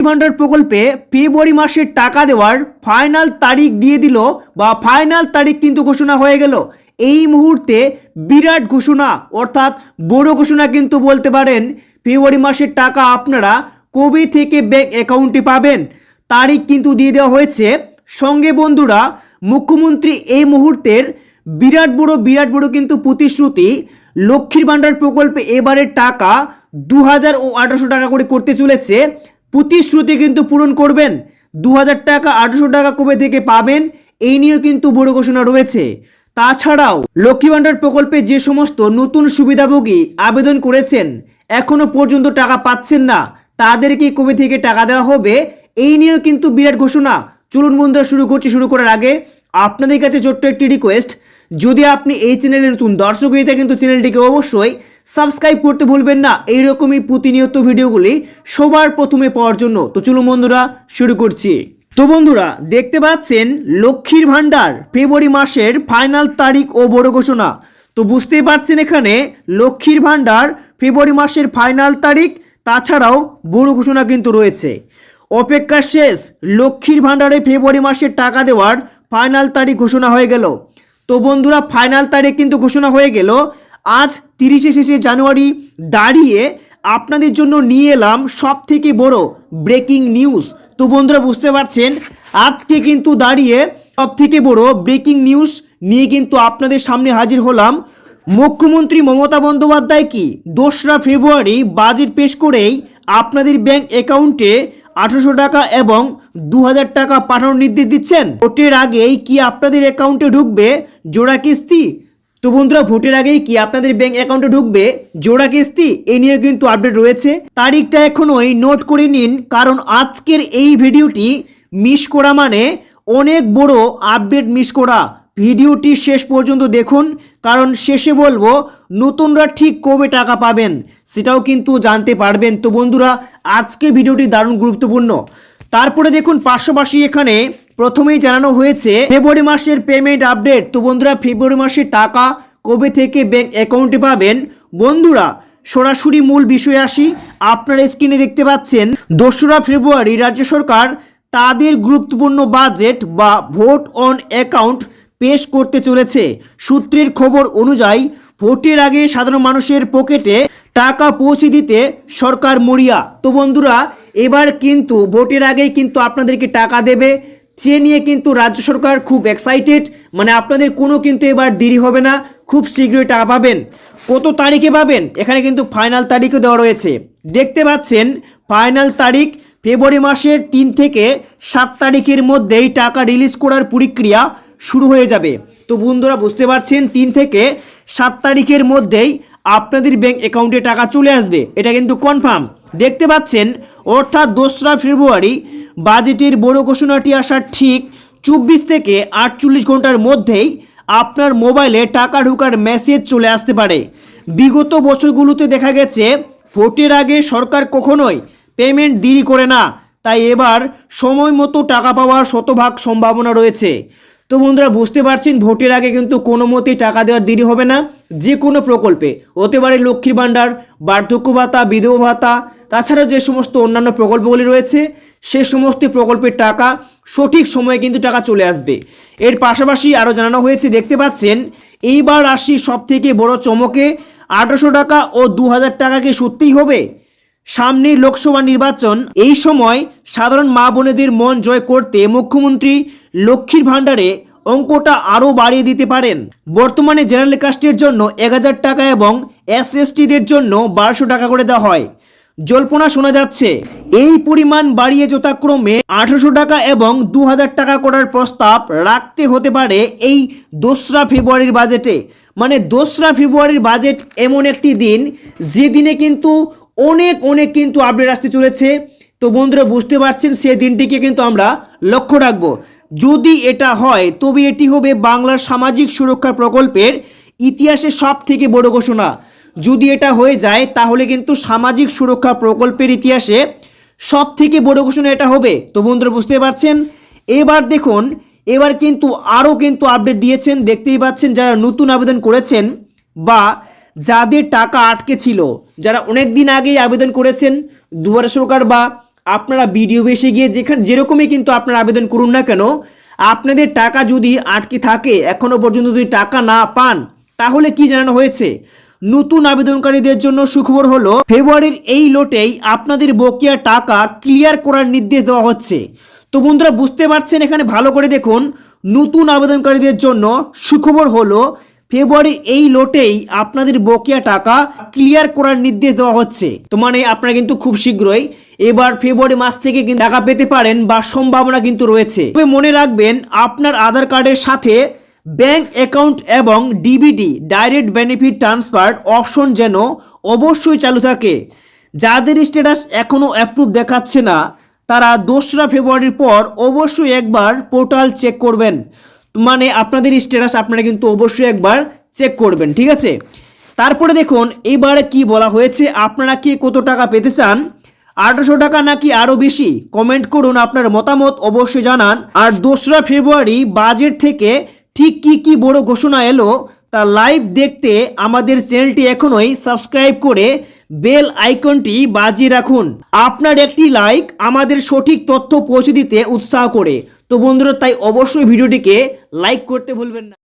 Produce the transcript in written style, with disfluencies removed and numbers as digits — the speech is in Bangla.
ভান্ডার প্রকল্পে ফেব্রুয়ারি মাসের টাকা দেওয়ার ফাইনাল তারিখ দিয়ে দিল বা ফাইনাল তারিখ কিন্তু ঘোষণা হয়ে গেল। এই মুহূর্তে বিরাট ঘোষণা, অর্থাৎ বড় ঘোষণা কিন্তু বলতে পারেন। ফেব্রুয়ারি মাসের টাকা আপনারা কবে থেকে ব্যাংক অ্যাকাউন্টে পাবেন তারিখ কিন্তু দিয়ে দেওয়া হয়েছে। সঙ্গে বন্ধুরা, মুখ্যমন্ত্রী এই মুহূর্তের বিরাট বড় কিন্তু প্রতিশ্রুতি, লক্ষ্মীর ভান্ডার প্রকল্পে এবারের টাকা 2000 ও 1800 টাকা করে করতে চলেছে। প্রতিশ্রুতি কিন্তু পূরণ করবেন। 2000 টাকা 1800 টাকা কবে থেকে পাবেন এই নিয়ে কিন্তু বড় ঘোষণা রয়েছে। তাছাড়াও লক্ষ্মী ভান্ডার প্রকল্পে যে সমস্ত নতুন সুবিধাভোগী আবেদন করেছেন এখনো পর্যন্ত টাকা পাচ্ছেন না, তাদেরকে কবে থেকে টাকা দেওয়া হবে এই নিয়েও কিন্তু বিরাট ঘোষণা। চলুন বন্ধুরা শুরু করার আগে আপনাদের কাছে ছোট্ট একটি রিকোয়েস্ট, যদি আপনি এই চ্যানেলে নতুন দর্শক হয়ে থাকেন তো চ্যানেলটিকে অবশ্যই সাবস্ক্রাইব করতে ভুলবেন না, এইরকমই প্রতিনিয়ত ভিডিওগুলি সবার প্রথমে পাওয়ার জন্য। তো চলুন বন্ধুরা শুরু করছি। তো বন্ধুরা দেখতে পাচ্ছেন লক্ষ্মীর ভান্ডার ফেব্রুয়ারি মাসের ফাইনাল তারিখ ও বড় ঘোষণা। তো বুঝতেই পারছেন এখানে লক্ষ্মীর ভান্ডার ফেব্রুয়ারি মাসের ফাইনাল তারিখ, তাছাড়াও বড় ঘোষণা কিন্তু রয়েছে। অপেক্ষা শেষ, লক্ষ্মীর ভান্ডারে ফেব্রুয়ারি মাসের টাকা দেওয়ার ফাইনাল তারিখ ঘোষণা হয়ে গেল। তো বন্ধুরা ফাইনাল তারিখ কিন্তু ঘোষণা হয়ে গেল। আজ 30শে জানুয়ারি দাঁড়িয়ে আপনাদের জন্য নিয়ে এলাম সব থেকে বড় ব্রেকিং নিউজ। তো বন্ধুরা বুঝতে পারছেন আজকে কিন্তু দাঁড়িয়ে সব থেকে বড় ব্রেকিং নিউজ নিয়ে কিন্তু আপনাদের সামনে হাজির হলাম। মুখ্যমন্ত্রী মমতা বন্দ্যোপাধ্যায় কি 2রা ফেব্রুয়ারি বাজেট পেশ করেই আপনাদের ব্যাংক অ্যাকাউন্টে 1800 টাকা এবং 2000 টাকা পাঠানোর নির্দেশ দিচ্ছেন। ভোটের আগেই কি আপনাদের অ্যাকাউন্টে ঢুকবে জোড়া কিস্তি? তো বন্ধুরা ভোটের আগেই কি আপনাদের ব্যাংক অ্যাকাউন্টে ঢুকবে জোড়া কিস্তি এই নিয়ে কিন্তু আপডেট রয়েছে। তারিখটা এখনোই নোট করে নিন, কারণ আজকের এই ভিডিওটি মিস করা মানে অনেক বড় আপডেট মিস করা। ভিডিওটি শেষ পর্যন্ত দেখুন, কারণ শেষে বলবো নতুনরা ঠিক কবে টাকা পাবেন সেটাও কিন্তু জানতে পারবেন। তো বন্ধুরা আজকের ভিডিওটি দারুণ গুরুত্বপূর্ণ। তারপরে দেখুন পাশাপাশি এখানে প্রথমেই জানানো হয়েছে ফেব্রুয়ারি মাসের পেমেন্ট আপডেট। তো বন্ধুরা ফেব্রুয়ারি মাসের টাকা কবে থেকে ব্যাংক অ্যাকাউন্টে পাবেন বন্ধুরা সরাসরি মূল বিষয়ে আসি। আপনারা স্ক্রিনে দেখতে পাচ্ছেন 2রা ফেব্রুয়ারি রাজ্য সরকার তাদের গুরুত্বপূর্ণ বাজেট বা ভোট অন অ্যাকাউন্ট পেশ করতে চলেছে। সূত্রের খবর অনুযায়ী ভোটের আগে সাধারণ মানুষের পকেটে টাকা পৌঁছে দিতে সরকার মরিয়া। তো বন্ধুরা এবার কিন্তু ভোটের আগেই কিন্তু আপনাদেরকে টাকা দেবে, সে নিয়ে কিন্তু রাজ্য সরকার খুব এক্সাইটেড। মানে আপনাদের কোনো কিন্তু এবার দেরি হবে না, খুব শীঘ্রই টাকা পাবেন। কত তারিখে পাবেন এখানে কিন্তু ফাইনাল তারিখও দেওয়া রয়েছে। দেখতে পাচ্ছেন ফাইনাল তারিখ ফেব্রুয়ারি মাসের 3 থেকে 7 তারিখের মধ্যেই টাকা রিলিজ করার প্রক্রিয়া শুরু হয়ে যাবে। তো বন্ধুরা বুঝতে পারছেন 3 থেকে 7 তারিখের মধ্যেই আপনাদের ব্যাংক অ্যাকাউন্টে টাকা চলে আসবে, এটা কিন্তু কনফার্ম। দেখতে পাচ্ছেন অর্থাৎ 2রা ফেব্রুয়ারি বাজেটের বড় ঘোষণাটি আসার ঠিক 24 থেকে 48 ঘন্টার মধ্যেই আপনার মোবাইলে টাকা ঢোকার মেসেজ চলে আসতে পারে। বিগত বছরগুলোতে দেখা গেছে ভোটের আগে সরকার কখনোই পেমেন্ট দেরি করে না, তাই এবার সময় মতো টাকা পাওয়ার শতভাগ সম্ভাবনা রয়েছে। তো বন্ধুরা বুঝতে পারছেন ভোটের আগে কিন্তু কোনো মতেই টাকা দেওয়ার দেরি হবে না। যে কোনো প্রকল্পে হতে পারে লক্ষ্মীর ভান্ডার, বার্ধক্য ভাতা, বিধবা ভাতা, তাছাড়া যে সমস্ত অন্যান্য প্রকল্পগুলি রয়েছে সে সমস্ত প্রকল্পের টাকা সঠিক সময়ে কিন্তু টাকা চলে আসবে। এর পাশাপাশি আরও জানানো হয়েছে, দেখতে পাচ্ছেন এইবার আসি সব থেকে বড় চমকে, 1800 টাকা ও 2000 টাকাকে সত্যিই হবে। সামনে লোকসভা নির্বাচন, এই সময় সাধারণ মা বোনেদের মন জয় করতে মুখ্যমন্ত্রী লক্ষ্মীর ভান্ডারে অঙ্কটা আরও বাড়িয়ে দিতে পারেন। বর্তমানে জেনারেল কাস্টের জন্য 1000 টাকা এবং SSTদের জন্য 1200 টাকা করে দেওয়া হয়। জল্পনা শোনা যাচ্ছে এই পরিমাণ বাড়িয়ে যথাক্রমে 1800 টাকা এবং 2000 টাকা করার প্রস্তাব রাখতে হতে পারে এই 2রা ফেব্রুয়ারির বাজেটে। মানে 2রা ফেব্রুয়ারির বাজেট এমন একটি দিন যে দিনে কিন্তু অনেক কিন্তু আপডেট আসতে চলেছে। তো বন্ধুরা বুঝতে পারছেন সেই দিনটিকে কিন্তু আমরা লক্ষ্য রাখবো। যদি এটা হয় তবে এটি হবে বাংলার সামাজিক সুরক্ষা প্রকল্পের ইতিহাসে সব থেকে বড় ঘোষণা। যদি এটা হয়ে যায় তাহলে কিন্তু সামাজিক সুরক্ষা প্রকল্পের ইতিহাসে সব থেকে বড় ঘোষণা এটা হবে। তো বন্ধুরা বুঝতে পারছেন এবার দেখুন এবার কিন্তু আরও কিন্তু আপডেট দিয়েছেন। দেখতেই পাচ্ছেন যারা নতুন আবেদন করেছেন বা যাদের টাকা আটকে ছিল, যারা অনেক দিন আগেই আবেদন করেছেন দুয়ারে সরকার বা আপনারা ভিডিও বেসে গিয়ে যেরকমই কিন্তু আপনারা আবেদন করুন না কেন, আপনাদের টাকা যদি আটকে থাকে, এখনো পর্যন্ত যদি টাকা না পান, তাহলে কি জানানো হয়েছে? নতুন আবেদনকারীদের জন্য সুখবর হলো, ফেব্রুয়ারির এই লটেই আপনাদের বকেয়া টাকা ক্লিয়ার করার নির্দেশ দেওয়া হচ্ছে। তো বন্ধুরা বুঝতে পারছেন, এখানে ভালো করে দেখুন, নতুন আবেদনকারীদের জন্য সুখবর হলো ফেব্রুয়ারির এই লটেই আপনাদের বকেয়া টাকা ক্লিয়ার করার নির্দেশ দেওয়া হচ্ছে। তো মানে আপনারা কিন্তু খুব শীঘ্রই এবার ফেব্রুয়ারি মাস থেকে কিন্তু টাকা পেতে পারেন বা সম্ভাবনা কিন্তু রয়েছে। তবে মনে রাখবেন, আপনার আধার কার্ডের সাথে ব্যাংক অ্যাকাউন্ট এবং DBT direct benefit transfer option যেন অবশ্যই চালু থাকে। যাদের স্ট্যাটাস এখনও অ্যাপ্রুভ দেখাচ্ছে না, তারা 2রা ফেব্রুয়ারির পর অবশ্যই একবার পোর্টাল চেক করবেন। মানে আপনাদের স্ট্যাটাস আপনারা কিন্তু অবশ্যই একবার চেক করবেন, ঠিক আছে? তারপরে দেখুন এবারে কি বলা হয়েছে, আপনারা কি কত টাকা পেতে চান? 1800 টাকা নাকি আরও বেশি? কমেন্ট করুন, আপনার মতামত অবশ্যই জানান। আর 2রা ফেব্রুয়ারি বাজেট থেকে ঠিক কি বড় ঘোষণা এলো তা লাইভ দেখতে আমাদের চ্যানেলটি এখনই সাবস্ক্রাইব করে বেল আইকনটি বাজিয়ে রাখুন। আপনার একটি লাইক আমাদের সঠিক তথ্য পৌঁছে দিতে উৎসাহ করে। তো বন্ধুরা, তাই অবশ্যই ভিডিওটিকে লাইক করতে ভুলবেন না।